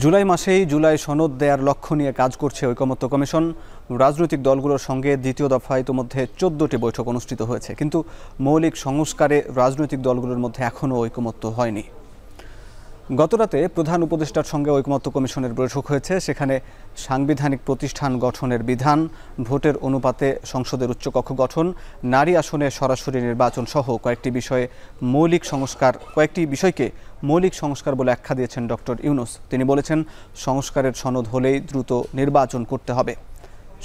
জুলাই মাসেই জুলাই সনদ দেওয়ার লক্ষ্য নিয়ে কাজ করছে ঐকমত্য কমিশন। রাজনৈতিক দলগুলোর সঙ্গে দ্বিতীয় দফায় ইতোমধ্যে 14টি বৈঠক অনুষ্ঠিত হয়েছে, কিন্তু মৌলিক সংস্কারে রাজনৈতিক দলগুলোর মধ্যে এখনও ঐকমত্য হয়নি। গতরাতে প্রধান উপদেষ্টার সঙ্গে ঐকমত্য কমিশনের বৈঠক হয়েছে। সেখানে সাংবিধানিক প্রতিষ্ঠান গঠনের বিধান, ভোটের অনুপাতে সংসদের উচ্চকক্ষ গঠন, নারী আসনে সরাসরি নির্বাচন সহ কয়েকটি বিষয়কে মৌলিক সংস্কার বলে আখ্যা দিয়েছেন ডক্টর ইউনূস। তিনি বলেছেন, সংস্কারের সনদ হলেই দ্রুত নির্বাচন করতে হবে।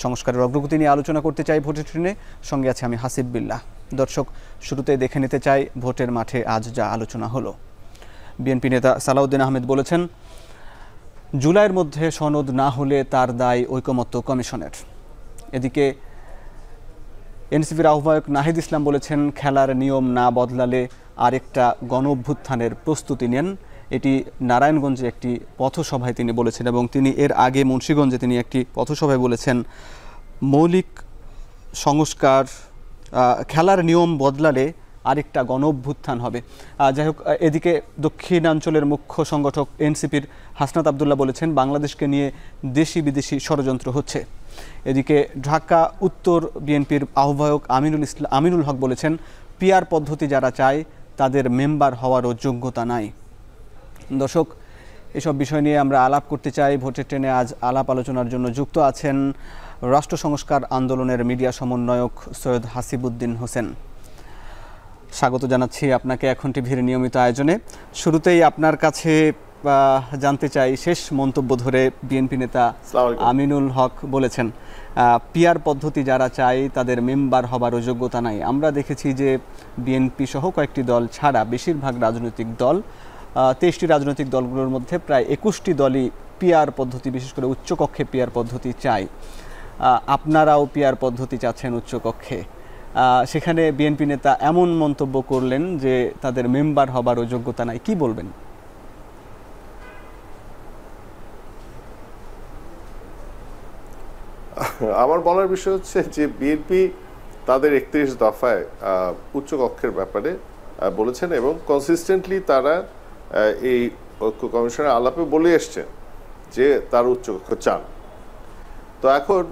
সংস্কারের অগ্রগতি নিয়ে আলোচনা করতে চাই ভোটের ট্রেনে। সঙ্গে আছে আমি হাসিব বিল্লাহ। দর্শক, শুরুতেই দেখে নিতে চাই ভোটের মাঠে আজ যা আলোচনা হলো। বিএনপি নেতা সালাউদ্দিন আহমেদ বলেছেন, জুলাইয়ের মধ্যে সনদ না হলে তার দায় ঐকমত্য কমিশনের। এদিকে এনসিপির আহ্বায়ক নাহিদ ইসলাম বলেছেন, খেলার নিয়ম না বদলালে আরেকটা গণঅভ্যুত্থানের প্রস্তুতি নেন। এটি নারায়ণগঞ্জে একটি পথসভায় তিনি বলেছেন, এবং তিনি এর আগে মুন্সিগঞ্জে তিনি একটি পথসভায় বলেছেন, মৌলিক সংস্কার, খেলার নিয়ম বদলালে আরেকটা গণঅভ্যুত্থান হবে। যাই হোক, এদিকে দক্ষিণাঞ্চলের মুখ্য সংগঠক এনসিপির হাসনাত আবদুল্লাহ বলেছেন, বাংলাদেশকে নিয়ে দেশি বিদেশি ষড়যন্ত্র হচ্ছে। এদিকে ঢাকা উত্তর বিএনপির আহ্বায়ক আমিনুল হক বলেছেন, পিআর পদ্ধতি যারা চায় তাদের মেম্বার হওয়ারও যোগ্যতা নাই। দর্শক, এসব বিষয় নিয়ে আমরা আলাপ করতে চাই। ভোটের ট্রেনে আজ আলাপ আলোচনার জন্য যুক্ত আছেন রাষ্ট্র সংস্কার আন্দোলনের মিডিয়া সমন্বয়ক সৈয়দ হাসিবুদ্দিন হোসেন। স্বাগত জানাচ্ছি আপনাকে এখন টিভির নিয়মিত আয়োজনে। শুরুতেই আপনার কাছে জানতে চাই, শেষ মন্তব্য ধরে বিএনপি নেতা আমিনুল হক বলেছেন, পিআর পদ্ধতি যারা চায় তাদের মেম্বার হবার যোগ্যতা নাই। আমরা দেখেছি যে বিএনপি সহ কয়েকটি দল ছাড়া বেশিরভাগ রাজনৈতিক দল, 23টি রাজনৈতিক দলগুলোর মধ্যে প্রায় 21টি দলই পিআর পদ্ধতি, বিশেষ করে উচ্চকক্ষে পিআর পদ্ধতি চায়। আপনারাও পিআর পদ্ধতি চাচ্ছেন উচ্চকক্ষে। সেখানে বিএনপি নেতা এমন মন্তব্য করলেন যে তাদের মেম্বার হবারও যোগ্যতা নাই। কি বলবেন? আমার বলার বিষয় হচ্ছে যে বিএনপি তাদের 31 দফায় উচ্চকক্ষের ব্যাপারে বলেছেন, এবং কনসিস্টেন্টলি তারা এই ঐক্য কমিশনের আলাপে বলে এসছেন যে তার উচ্চকক্ষ চান। তো এখন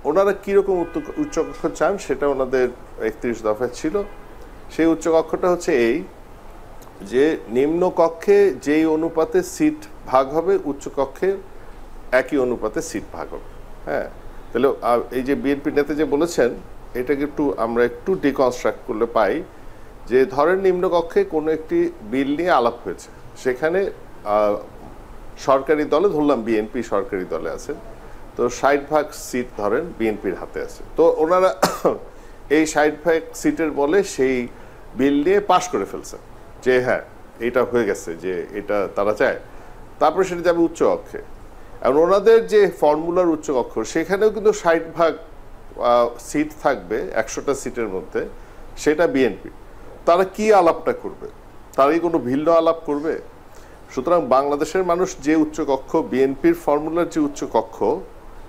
ওনারা কীরকম উচ্চকক্ষ চান সেটা ওনাদের 31 দফায় ছিল। সেই উচ্চকক্ষটা হচ্ছে এই যে নিম্নকক্ষে যেই অনুপাতে সিট ভাগ হবে, উচ্চকক্ষে একই অনুপাতে সিট ভাগ হবে। হ্যাঁ, তাহলে এই যে বিএনপি নেতা যে বলেছেন, এটাকে আমরা একটু ডিকনস্ট্রাক্ট করলে পাই যে, ধরেন নিম্নকক্ষে কোনো একটি বিল নিয়ে আলাপ হয়েছে, সেখানে সরকারি দলে, ধরলাম বিএনপি সরকারি দলে আছেন, তো 60% সিট ধরেন বিএনপির হাতে আছে। তো ওনারা এই 60% সিটের বলে সেই বিল নিয়ে পাশ করে ফেলছে যে হ্যাঁ এটা হয়ে গেছে, যে এটা তারা চায়। তারপরে সেটা যাবে উচ্চকক্ষে। এবং ওনাদের যে ফর্মুলার উচ্চকক্ষ, সেখানেও কিন্তু 60% সিট থাকবে 100টা সিটের মধ্যে, সেটা বিএনপি। তারা কি আলাপটা করবে? তারা কি কোনো ভিন্ন আলাপ করবে? সুতরাং বাংলাদেশের মানুষ যে উচ্চকক্ষ, বিএনপির ফর্মুলার যে উচ্চকক্ষ,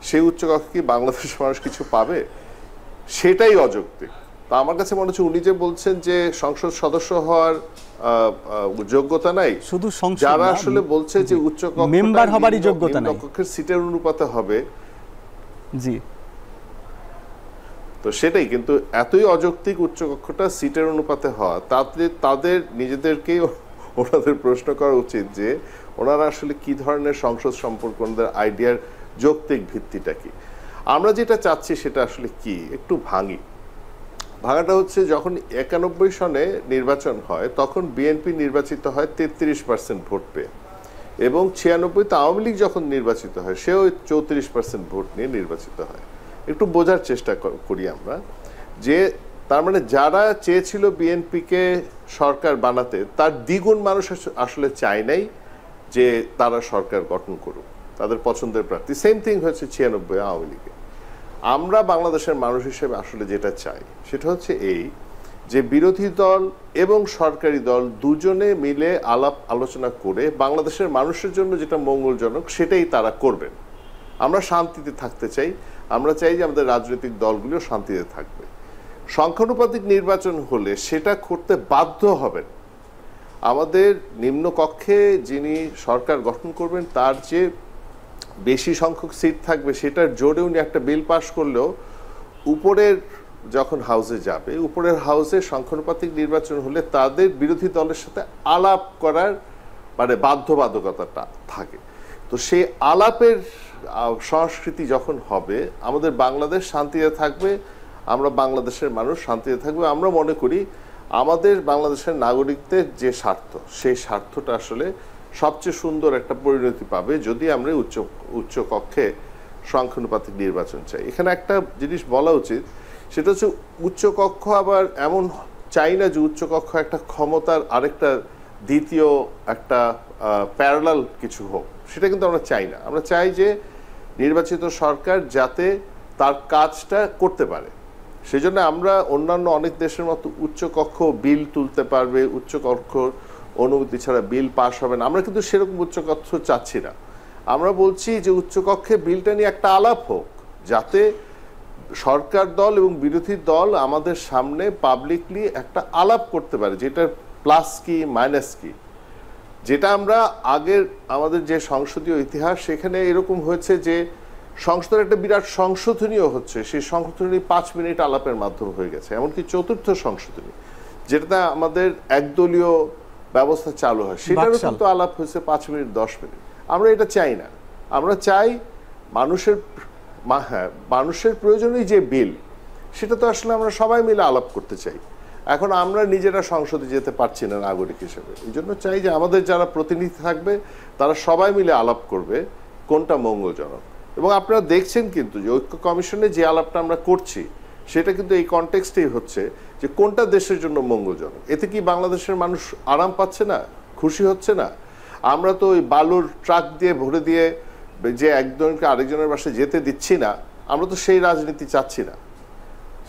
সেই উচ্চকক্ষে কি বাংলাদেশের মানুষ কিছু পাবে? সেটাই অযৌক্তিক। তা আমার কাছে মনে হচ্ছে উনি যে বলছেন যে সংসদ সদস্য হওয়ার যোগ্যতা নাই, শুধু যারা আসলে বলছে যে উচ্চকক্ষ মেম্বার হবারই যোগ্যতা নাই, কক্ষের সিটের অনুপাতে হবে। জি, তো সেটাই কিন্তু এতই অযৌক্তিক উচ্চকক্ষটা সিটের অনুপাতে হওয়া, তাতে তাদের নিজেদেরকে ওনাদের প্রশ্ন করা উচিত যে ওনারা আসলে কি ধরনের সংসদ সম্পর্ক, ওনাদের আইডিয়ার যৌক্তিক ভিত্তিটা কি। আমরা যেটা চাচ্ছি সেটা আসলে কি, একটু ভাঙাটা হচ্ছে, যখন 91 সনে নির্বাচন হয় তখন বিএনপি নির্বাচিত হয় 33% ভোট পেয়ে, এবং 96-তে আওয়ামী লীগ যখন নির্বাচিত হয় সেও 34% ভোট নিয়ে নির্বাচিত হয়। একটু বোঝার চেষ্টা করি আমরা যে তার মানে যারা চেয়েছিল বিএনপিকে সরকার বানাতে, তার দ্বিগুণ মানুষ আসলে চায় নাই যে তারা সরকার গঠন করুক, তাদের পছন্দের প্রার্থী। সেম থিং হয়েছে 96 আওয়ামী লীগে। আমরা বাংলাদেশের মানুষ হিসেবে আসলে যেটা চাই সেটা হচ্ছে এই যে বিরোধী দল এবং সরকারি দল দুজনে মিলে আলাপ আলোচনা করে বাংলাদেশের মানুষের জন্য যেটা মঙ্গলজনক সেটাই তারা করবেন। আমরা শান্তিতে থাকতে চাই, আমরা চাই যে আমাদের রাজনৈতিক দলগুলিও শান্তিতে থাকবে। সংখ্যানুপাতিক নির্বাচন হলে সেটা করতে বাধ্য হবেন। আমাদের নিম্নকক্ষে যিনি সরকার গঠন করবেন তার যে বেশি সংখ্যক সিট থাকবে সেটার জোরে উনি একটা বিল পাশ করলেও উপরের যখন হাউসে যাবে, উপরের হাউসে সংখ্যানুপাতিক নির্বাচন হলে তাদের বিরোধী দলের সাথে আলাপ করার মানে বাধ্যবাধকতাটা থাকে। তো সেই আলাপের সংস্কৃতি যখন হবে, আমাদের বাংলাদেশ শান্তিতে থাকবে, আমরা বাংলাদেশের মানুষ শান্তিতে থাকবে। আমরা মনে করি আমাদের বাংলাদেশের নাগরিকদের যে স্বার্থ, সেই স্বার্থটা আসলে সবচেয়ে সুন্দর একটা পরিণতি পাবে যদি আমরা উচ্চ কক্ষে সংখ্যানুপাতিক নির্বাচন চাই। এখানে একটা জিনিস বলা উচিত, সেটা হচ্ছে উচ্চকক্ষ আবার এমন চাই না যে উচ্চকক্ষ একটা ক্ষমতার আরেকটা দ্বিতীয় একটা প্যারালাল কিছু হোক, সেটা কিন্তু আমরা চাই না। আমরা চাই যে নির্বাচিত সরকার যাতে তার কাজটা করতে পারে। সেজন্য আমরা অন্যান্য অনেক দেশের মতো উচ্চকক্ষ বিল তুলতে পারবে, উচ্চকক্ষ অনুমতি ছাড়া বিল পাস হবে না, আমরা কিন্তু সেরকম উচ্চকক্ষ চাচ্ছি না। আমরা বলছি যে উচ্চকক্ষে বিলটা নিয়ে একটা আলাপ হোক, যাতে সরকার দল এবং বিরোধী দল আমাদের সামনে পাবলিকলি একটা আলাপ করতে পারে, যেটা প্লাস কি মাইনাস কি। যেটা আমরা আগের আমাদের যে সংসদীয় ইতিহাস, সেখানে এরকম হয়েছে যে সংসদের একটা বিরাট সংশোধনীও হচ্ছে, সেই সংশোধনী 5 মিনিট আলাপের মাধ্যমে হয়ে গেছে। এমনকি চতুর্থ সংশোধনী, যেটা আমাদের একদলীয় ব্যবস্থা চালু হয়, সেটারও কিন্তু আলাপ হয়েছে 5 মিনিট 10 মিনিট। আমরা এটা চাই না। আমরা চাই মানুষের প্রয়োজনীয় যে বিল, সেটা তো আসলে আমরা সবাই মিলে আলাপ করতে চাই। এখন আমরা নিজেরা সংসদে যেতে পারছি না নাগরিক হিসেবে, এই জন্য চাই যে আমাদের যারা প্রতিনিধি থাকবে তারা সবাই মিলে আলাপ করবে কোনটা মঙ্গলজনক। এবং আপনারা দেখছেন কিন্তু যে ঐক্য কমিশনে যে আলাপটা আমরা করছি, সেটা কিন্তু এই কনটেক্সটেই হচ্ছে যে কোনটা দেশের জন্য মঙ্গলজনক। এতে কি বাংলাদেশের মানুষ আরাম পাচ্ছে না, খুশি হচ্ছে না? আমরা তো ওই বালুর ট্রাক দিয়ে ভরে দিয়ে যে একজনকে আরেকজনের বাসায় যেতে দিচ্ছি না, আমরা তো সেই রাজনীতি চাচ্ছি না।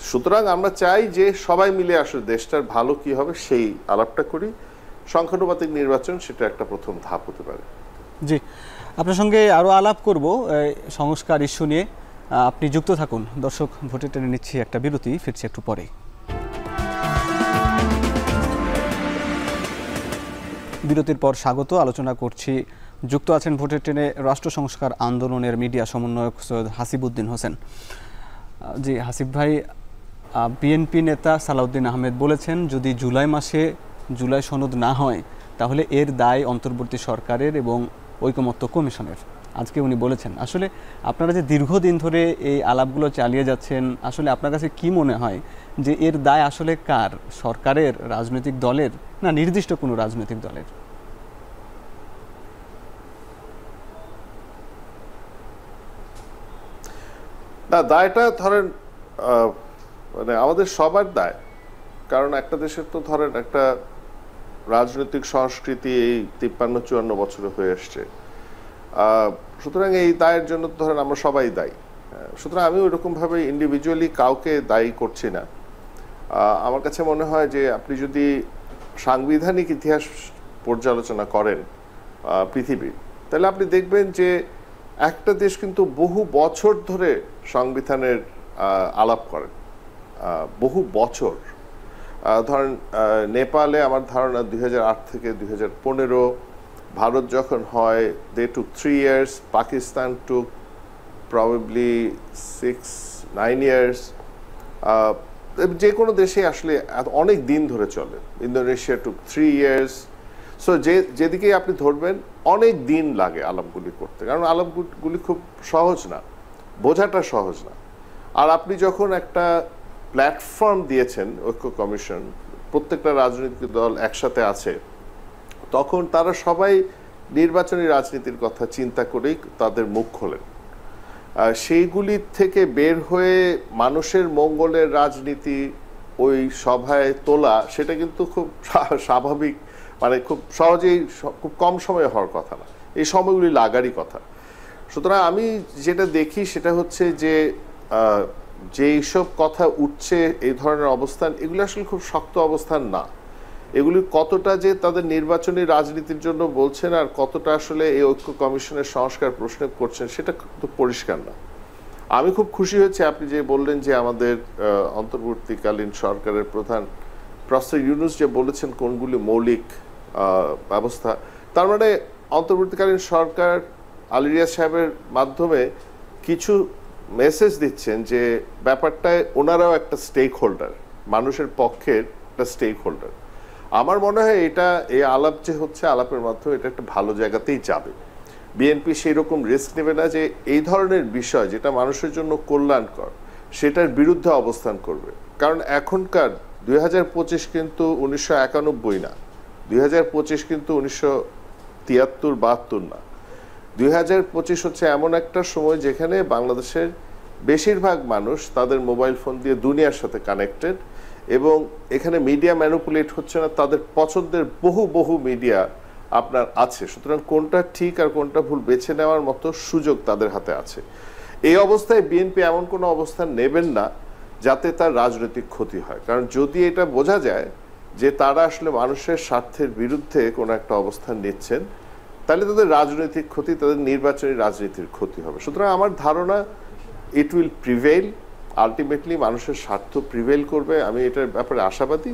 সুতরাং আমরা চাই যে সবাই মিলে আসলে দেশটার ভালো কি হবে সেই আলাপটা করি। সংখ্যানুপাতিক নির্বাচন সেটা একটা প্রথম ধাপ হতে পারে। জি, আপনার সঙ্গে আরও আলাপ করব সংস্কার ইস্যু নিয়ে। আপনি যুক্ত থাকুন। দর্শক, ভোটে টেনে নিচ্ছি একটা বিরতি, ফিরছি একটু পরে। বিরতির পর স্বাগত। আলোচনা করছি, যুক্ত আছেন ভোটে টেনে রাষ্ট্র সংস্কার আন্দোলনের মিডিয়া সমন্বয়ক সৈয়দ হাসিবউদ্দিন হোসেন। জি হাসিব ভাই, বিএনপি নেতা সালাউদ্দিন আহমেদ বলেছেন যদি জুলাই মাসে জুলাই সনদ না হয় তাহলে এর দায় অন্তর্বর্তী সরকারের এবং ঐকমত্য কমিশনের। আজকে উনি বলেছেন। আসলে আপনারা যে দীর্ঘদিন ধরে এই আলাপগুলো চালিয়ে যাচ্ছেন, আসলে আপনার কাছে কি মনে হয় যে এর দায় আসলে কার? সরকারের, রাজনৈতিক দলের, না নির্দিষ্ট কোনো রাজনৈতিক দলের? না, দায়টা ধরেন মানে আমাদের সবার দায়। কারণ একটা দেশের তো ধরেন একটা রাজনৈতিক সংস্কৃতি এই 53-54 বছরে হয়ে আসছে। সুতরাং এই দায়ের জন্য ধরেন আমরা সবাই দায়ী। সুতরাং আমি ওইরকমভাবে ইন্ডিভিজুয়ালি কাউকে দায়ী করছি না। আমার কাছে মনে হয় যে আপনি যদি সাংবিধানিক ইতিহাস পর্যালোচনা করেন পৃথিবীর, তাহলে আপনি দেখবেন যে একটা দেশ কিন্তু বহু বছর ধরে সংবিধানের আলাপ করেন, বহু বছর। ধরেন নেপালে আমার ধারণা 2008 থেকে 2015, ভারত যখন হয় দে টুক 3 years, পাকিস্তান টুক প্রবাবলি 6-9 years। যে কোনো দেশে আসলে অনেক দিন ধরে চলে। ইন্দোনেশিয়া টুক 3 years। সো যেদিকে আপনি ধরবেন অনেক দিন লাগে আলাপগুলি করতে, কারণ আলাপগুলি খুব সহজ না, বোঝাটা সহজ না। আর আপনি যখন একটা প্ল্যাটফর্ম দিয়েছেন ঐক্য কমিশন, প্রত্যেকটা রাজনৈতিক দল একসাথে আছে, তখন তারা সবাই নির্বাচনী রাজনীতির কথা চিন্তা করেই তাদের মুখ খোলেন। সেইগুলি থেকে বের হয়ে মানুষের মঙ্গলের রাজনীতি ওই সভায় তোলা, সেটা কিন্তু খুব স্বাভাবিক, মানে খুব সহজেই খুব কম সময়ে হওয়ার কথা না, এই সময়গুলি লাগারই কথা। সুতরাং আমি যেটা দেখি সেটা হচ্ছে যে এইসব কথা উঠছে, এই ধরনের অবস্থান, এগুলো আসলে খুব শক্ত অবস্থান না। এগুলি কতটা যে তাদের নির্বাচনী রাজনীতির জন্য বলছেন আর কতটা আসলে এই ঐক্য কমিশনের সংস্কার প্রশ্ন করছেন, সেটা তো পরিষ্কার না। আমি খুব খুশি হয়েছি আপনি যে বললেন যে আমাদের অন্তর্বর্তীকালীন সরকারের প্রধান প্রফেসর ইউনূস যে বলেছেন কোনগুলি মৌলিক ব্যবস্থা। তার মানে অন্তর্বর্তীকালীন সরকার আলী রিয়াজ সাহেবের মাধ্যমে কিছু মেসেজ দিচ্ছেন যে ব্যাপারটায় ওনারাও একটা স্টেক হোল্ডার, মানুষের পক্ষের একটা স্টেক হোল্ডার। আমার মনে হয় এটা এই আলাপ যে হচ্ছে, আলাপের মাধ্যমে এটা একটা ভালো জায়গাতেই যাবে। বিএনপি সেই রকম রিস্ক নেবে না যে এই ধরনের বিষয় যেটা মানুষের জন্য কল্যাণকর সেটার বিরুদ্ধে অবস্থান করবে। কারণ এখনকার 2025 কিন্তু 1991 না, 2025 কিন্তু 1973-72 না, 2025 হচ্ছে এমন একটা সময় যেখানে বাংলাদেশের বেশিরভাগ মানুষ তাদের মোবাইল ফোন দিয়ে দুনিয়ার সাথে কানেক্টেড, এবং এখানে মিডিয়া ম্যানিপুলেট হচ্ছে না, তাদের পছন্দের বহু বহু মিডিয়া আপনার আছে। সুতরাং কোনটা ঠিক আর কোনটা ভুল বেছে নেওয়ার মতো সুযোগ তাদের হাতে আছে। এই অবস্থায় বিএনপি এমন কোনো অবস্থান নেবেন না যাতে তার রাজনৈতিক ক্ষতি হয়। কারণ যদি এটা বোঝা যায় যে তারা আসলে মানুষের স্বার্থের বিরুদ্ধে কোনো একটা অবস্থান নিচ্ছেন, তাহলে তাদের রাজনৈতিক ক্ষতি, তাদের নির্বাচনী রাজনীতির ক্ষতি হবে। সুতরাং আমার ধারণা ইট উইল প্রিভেইল, আলটিমেটলি মানুষের স্বার্থ প্রিভেইল করবে। আমি এটার ব্যাপারে আশাবাদী।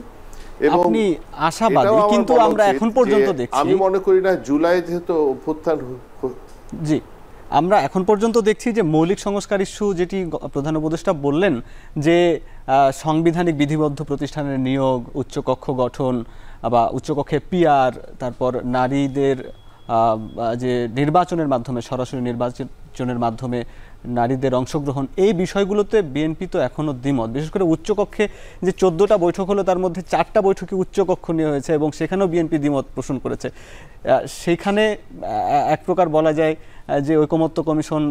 এবং আপনি আশাবাদী, কিন্তু আমরা এখন পর্যন্ত দেখছি, আমি মনে করি না জুলাই যেহেতু অভ্যুত্থান, জি আমরা এখন পর্যন্ত দেখছি যে মৌলিক সংস্কার ইস্যু যেটি প্রধান উপদেষ্টা বললেন যে সাংবিধানিক বিধিবদ্ধ প্রতিষ্ঠানের নিয়োগ, উচ্চকক্ষ গঠন বা উচ্চকক্ষে পিআর, তারপর নারীদের যে নির্বাচনের মাধ্যমে, সরাসরি নির্বাচনের মাধ্যমে নারীদের অংশগ্রহণ, এই বিষয়গুলোতে বিএনপি তো এখনও দ্বিমত। বিশেষ করে উচ্চকক্ষে যে 14টা বৈঠক হলো তার মধ্যে 4টা বৈঠকে উচ্চকক্ষ নিয়ে হয়েছে এবং সেখানেও বিএনপি দ্বিমত পোষণ করেছে। সেইখানে এক প্রকার বলা যায় যে ঐকমত্য কমিশন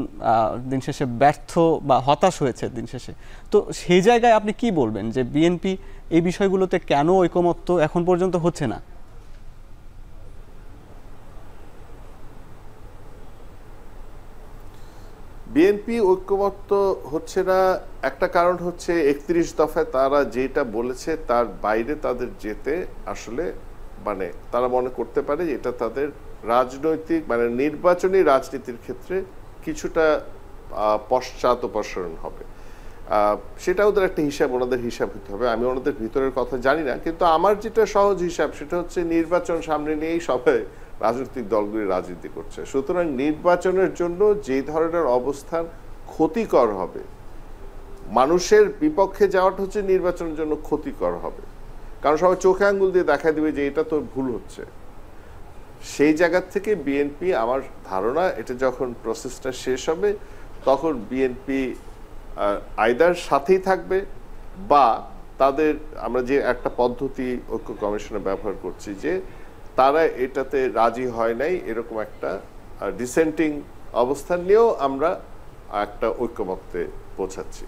দিন শেষে ব্যর্থ বা হতাশ হয়েছে দিন শেষে। তো সেই জায়গায় আপনি কি বলবেন যে বিএনপি এই বিষয়গুলোতে কেন ঐকমত্য এখন পর্যন্ত হচ্ছে না? বিএনপি ঐক্যমত্য হচ্ছে না, একটা কারণ হচ্ছে 31 দফায় তারা যেটা বলেছে তার বাইরে তাদের যেতে আসলে মানে তারা মনে করতে পারে যে এটা তাদের রাজনৈতিক মানে নির্বাচনী রাজনীতির ক্ষেত্রে কিছুটা পশ্চাদপসরণ হবে। সেটা ওদের একটা হিসাব, ওনাদের হিসাব হতে হবে। আমি ওনাদের ভিতরের কথা জানি না, কিন্তু আমার যেটা সহজ হিসাব সেটা হচ্ছে নির্বাচন সামনে নিয়েই সবাই রাজনৈতিক দলগুলি রাজনীতি করছে। সুতরাং নির্বাচনের জন্য যে ধরনের অবস্থান ক্ষতিকর হবে, মানুষের বিপক্ষে যাওয়াটা হচ্ছে নির্বাচনের জন্য ক্ষতিকর হবে। কারণ সবাই চোখে আঙ্গুল দিয়ে দেখা দিবে যে এটা তো ভুল হচ্ছে। সেই জায়গা থেকে বিএনপি, আমার ধারণা এটা যখন প্রসেসটা শেষ হবে তখন বিএনপি আইদার সাথেই থাকবে বা তাদের, আমরা যে একটা পদ্ধতি ঐক্য কমিশনে ব্যবহার করছি যে তারা এটাতে রাজি হয় নাই, এরকম একটা ডিসেন্টিং অবস্থান নিয়েও আমরা একটা ঐক্যমত্যে পৌঁছাচ্ছি।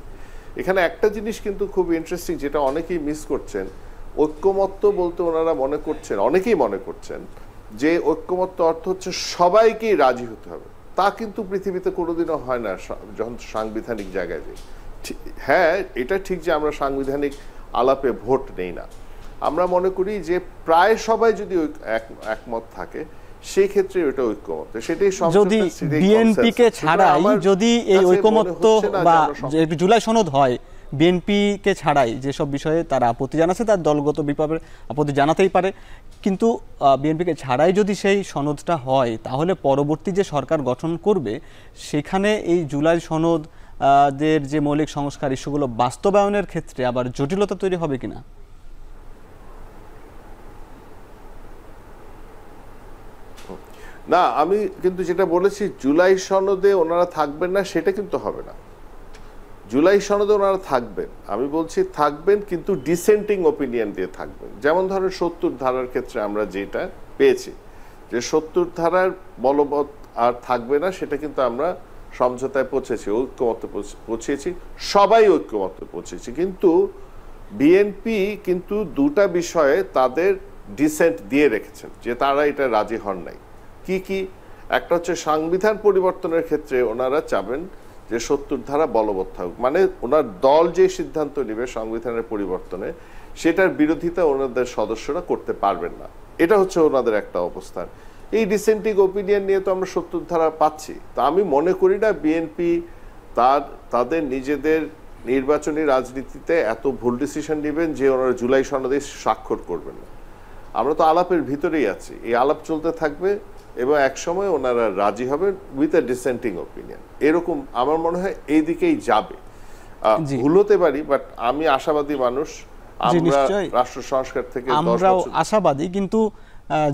এখানে একটা জিনিস কিন্তু খুব ইন্টারেস্টিং, যেটা অনেকেই মিস করছেন। ঐক্যমত্য বলতে ওনারা মনে করছেন, অনেকেই মনে করছেন যে ঐক্যমত্য অর্থ হচ্ছে সবাইকেই রাজি হতে হবে। তা কিন্তু পৃথিবীতে কোনোদিনও হয় না যখন সাংবিধানিক জায়গায় যাই। হ্যাঁ, এটা ঠিক যে আমরা সাংবিধানিক আলাপে ভোট নেই না। আমরা মনে করি যে প্রায় সবাই যদি একমত থাকে সেই ক্ষেত্রে ওটা ঐক্যমত। সেটাই যদি বিএনপি কে ছাড়াই যদি এই ঐক্যমত্য বা জুলাই সনদ হয়, বিএনপি কে ছাড়াই যেসব বিষয়ে তারা আপত্তি জানাচ্ছে, তার দলগত বিভাবে আপত্তি জানাতেই পারে, কিন্তু বিএনপিকে ছাড়াই যদি সেই সনদটা হয় তাহলে পরবর্তী যে সরকার গঠন করবে সেখানে এই জুলাই সনদ দের যে মৌলিক সংস্কার ইস্যুগুলো বাস্তবায়নের ক্ষেত্রে আবার জটিলতা তৈরি হবে কিনা? না, আমি কিন্তু যেটা বলেছি জুলাই সনদে ওনারা থাকবেন না সেটা কিন্তু হবে না। জুলাই সনদে ওনারা থাকবেন, আমি বলছি থাকবেন, কিন্তু ডিসেন্টিং ওপিনিয়ন দিয়ে থাকবেন। যেমন ধরেন 70 ধারার ক্ষেত্রে আমরা যেটা পেয়েছি যে 70 ধারার বলবৎ আর থাকবে না, সেটা কিন্তু আমরা সমঝোতায় পৌঁছেছি, ঐক্যমত্যে পৌঁছেছি, সবাই ঐক্যমত্যে পৌঁছেছি। কিন্তু বিএনপি কিন্তু দুটা বিষয়ে তাদের ডিসেন্ট দিয়ে রেখেছেন যে তারা এটা রাজি হন নাই। কি কি? একটা হচ্ছে সংবিধান পরিবর্তনের ক্ষেত্রে ওনারা চাবেন যে 70 ধারা বলবৎ থাকুক, মানে ওনার দল যে সিদ্ধান্ত নেবে সংবিধানের পরিবর্তনে সেটার বিরোধিতা ওনাদের সদস্যরা করতে পারবেন না। এটা হচ্ছে ওনাদের একটা অবস্থান। এই ডিসেন্টিং ওপিনিয়ন নিয়ে তো আমরা 70 ধারা পাচ্ছি। তা আমি মনে করি না বিএনপি তাদের নিজেদের নির্বাচনী রাজনীতিতে এত ভুল ডিসিশন নেবেন যে ওনারা জুলাই সনদে স্বাক্ষর করবেন না। আমরা তো আলাপের ভিতরেই আছি, এই আলাপ চলতে থাকবে এবং একসময় ওনারা রাজি হবেন উইথ এ ডিসেন্টিং ওপিনিয়ন, এরকম আমার মনে হয় এই দিকেই যাবে। ভুল হতে পারি, বাট আমি আশাবাদী মানুষ। আমরা রাষ্ট্র সংস্কার থেকে আমরাও আশাবাদী, কিন্তু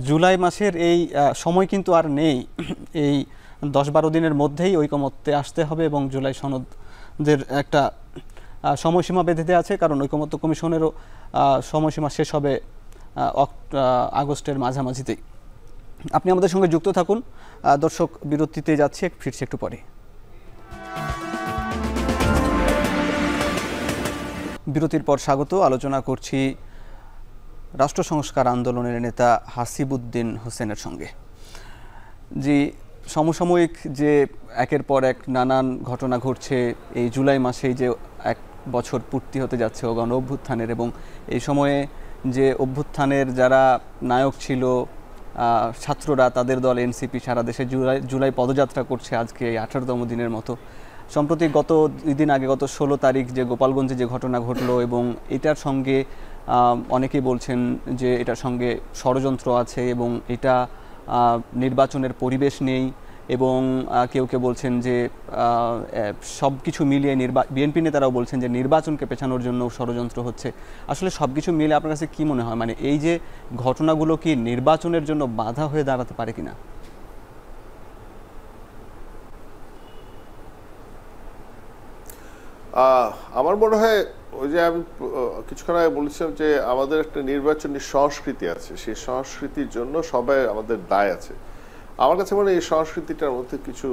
জুলাই মাসের এই সময় কিন্তু আর নেই। এই 10-12 দিনের মধ্যেই ঐকমত্যে আসতে হবে এবং জুলাই সনদের একটা সময়সীমা বেঁধে দেওয়া আছে, কারণ ঐকমত্য কমিশনেরও সময়সীমা শেষ হবে আগস্টের মাঝামাঝিতেই। আপনি আমাদের সঙ্গে যুক্ত থাকুন। দর্শক, বিরতিতে যাচ্ছে, ফিরছি একটু পরে। বিরতির পর স্বাগত। আলোচনা করছি রাষ্ট্র সংস্কার আন্দোলনের নেতা হাসিবুদ্দিন হোসেনের সঙ্গে। যে সমসাময়িক যে একের পর এক নানান ঘটনা ঘটছে, এই জুলাই মাসেই যে 1 বছর পূর্তি হতে যাচ্ছে গণ অভ্যুত্থানের, এবং এই সময়ে যে অভ্যুত্থানের যারা নায়ক ছিল ছাত্ররা, তাদের দল এনসিপি সারা দেশে জুলাই পদযাত্রা করছে আজকে 18তম দিনের মতো। সম্প্রতি গত 2 দিন আগে, গত 16 তারিখ যে গোপালগঞ্জে যে ঘটনা ঘটলো, এবং এটার সঙ্গে অনেকেই বলছেন যে এটার সঙ্গে ষড়যন্ত্র আছে এবং এটা নির্বাচনের পরিবেশ নেই, এবং কেউ কেউ বলছেন যে সব কিছু মিলিয়ে বিএনপি নেতারাও বলছেন যে নির্বাচনকে পেছানোর জন্য ষড়যন্ত্র হচ্ছে। আসলে সব কিছু মিলে আপনার কাছে কী মনে হয়, মানে এই যে ঘটনাগুলো কি নির্বাচনের জন্য বাধা হয়ে দাঁড়াতে পারে কিনা? আমার মনে হয় ওই যে আমি কিছুক্ষণ আগে বলেছিলাম যে আমাদের একটা নির্বাচনী সংস্কৃতি আছে, সেই সংস্কৃতির জন্য সবাই আমাদের দায় আছে। আমার কাছে মনে হয় এই সংস্কৃতিটার মধ্যে কিছু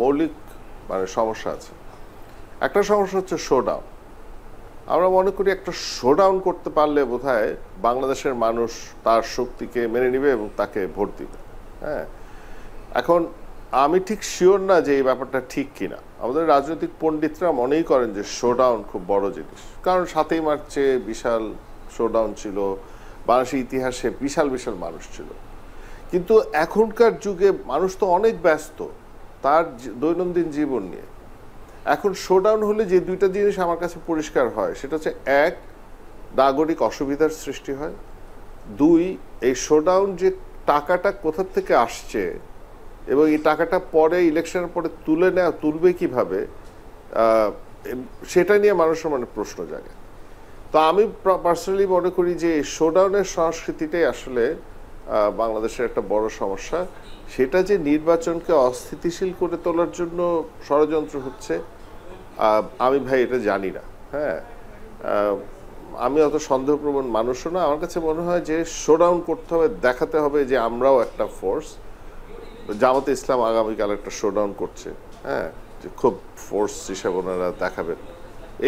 মৌলিক সমস্যা আছে। একটা সমস্যা হচ্ছে শোডাউন। আমরা মনে করি একটা শোডাউন করতে পারলে বোধহয় বাংলাদেশের মানুষ তার শক্তিকে মেনে নেবে এবং তাকে ভোট দিবে। হ্যাঁ, এখন আমি ঠিক শিওর না যে এই ব্যাপারটা ঠিক কিনা। আমাদের রাজনৈতিক পণ্ডিতরা মনেই করেন যে শোডাউন খুব বড় জিনিস, কারণ 7ই মার্চে বিশাল শোডাউন ছিল, বাংলাদেশের ইতিহাসে বিশাল বিশাল মানুষ ছিল। কিন্তু এখনকার যুগে মানুষ তো অনেক ব্যস্ত তার দৈনন্দিন জীবন নিয়ে। এখন শোডাউন হলে যে 2টা জিনিস আমার কাছে পরিষ্কার হয়, সেটা হচ্ছে 1, নাগরিক অসুবিধার সৃষ্টি হয়, 2, এই শোডাউন যে টাকাটা কোথা থেকে আসছে এবং এই টাকাটা পরে ইলেকশনের পরে তুলবে কিভাবে, সেটা নিয়ে মানুষের প্রশ্ন জাগে। তো আমি পার্সোনালি মনে করি যে শোডাউনের সংস্কৃতিটাই আসলে বাংলাদেশের একটা বড় সমস্যা। সেটা যে নির্বাচনকে অস্থিতিশীল করে তোলার জন্য ষড়যন্ত্র হচ্ছে, আমি ভাই এটা জানি না। হ্যাঁ, আমি অত সন্দেহপ্রবণ মানুষও না। আমার কাছে মনে হয় যে শোডাউন করতে হবে, দেখাতে হবে যে আমরাও একটা ফোর্স। জামাতে ইসলাম আগামীকাল একটা শোডাউন করছে, হ্যাঁ, যে খুব ফোর্স হিসাবে ওনারা দেখাবেন।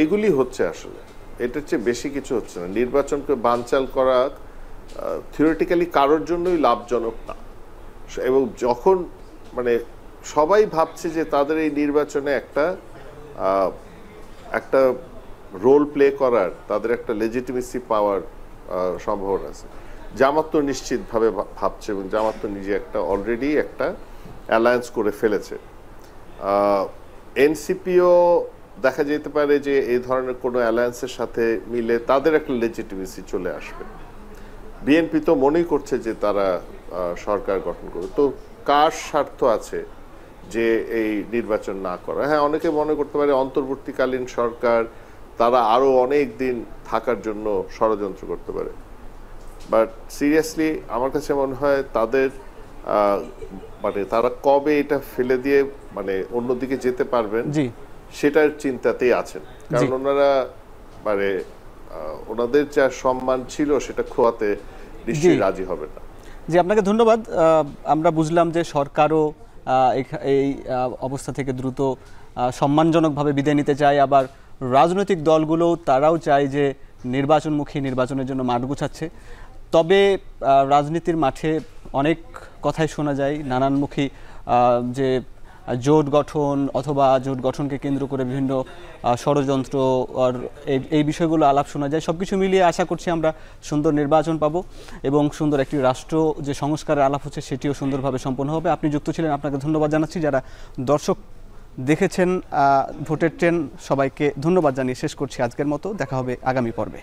এইগুলি হচ্ছে আসলে, এটার চেয়ে বেশি কিছু হচ্ছে না। নির্বাচনকে বানচাল করা থিওরিটিক্যালি কারোর জন্যই লাভজনক না। এবং যখন সবাই ভাবছে যে তাদের এই নির্বাচনে একটা রোল প্লে করার, তাদের একটা লেজিটিমেসি পাওয়ার সম্ভাবনা আছে। জামাত তো নিশ্চিতভাবে ভাবছে, এবং জামাত তো নিজে অলরেডি একটা অ্যালায়েন্স করে ফেলেছে। এনসিপিও দেখা যেতে পারে যে এই ধরনের কোনো অ্যালায়েন্সের সাথে মিলে তাদের একটা লেজিটিমেসি চলে আসবে। বিএনপি তো মনেই করছে যে তারা সরকার গঠন করবে। তো কার স্বার্থ আছে যে এই নির্বাচন না করা? হ্যাঁ, অনেকে মনে করতে পারে অন্তর্বর্তীকালীন সরকার তারা আরো অনেক দিন থাকার জন্য ষড়যন্ত্র করতে পারে, বাট সিরিয়াসলি আমার কাছে মনে হয় তাদের তারা কবে এটা ফেলে দিয়ে অন্যদিকে যেতে পারবেন সেটার চিন্তাতেই আছেন। কারণ ওনারা ওনাদের যা সম্মান ছিল সেটা খোয়াতে নিশ্চয়ই রাজি হবেন না। জি, আপনাকে ধন্যবাদ। আমরা বুঝলাম যে সরকারও এই অবস্থা থেকে দ্রুত সম্মানজনকভাবে বিদায় নিতে চায়, আবার রাজনৈতিক দলগুলো তারাও চায় যে নির্বাচনমুখী, নির্বাচনের জন্য মাঠ গুছাচ্ছে। তবে রাজনীতির মাঠে অনেক কথাই শোনা যায়, নানানমুখী যে জোট গঠন অথবা জোট গঠনকে কেন্দ্র করে বিভিন্ন ষড়যন্ত্র আর এই বিষয়গুলো আলাপ শোনা যায়। সব কিছু মিলিয়ে আশা করছি আমরা সুন্দর নির্বাচন পাবো এবং সুন্দর একটি রাষ্ট্র যে সংস্কারের আলাপ হচ্ছে সেটিও সুন্দরভাবে সম্পন্ন হবে। আপনি যুক্ত ছিলেন, আপনাকে ধন্যবাদ জানাচ্ছি। যারা দর্শক দেখেছেন ভোটের ট্রেন, সবাইকে ধন্যবাদ জানিয়ে শেষ করছি আজকের মতো। দেখা হবে আগামী পর্বে।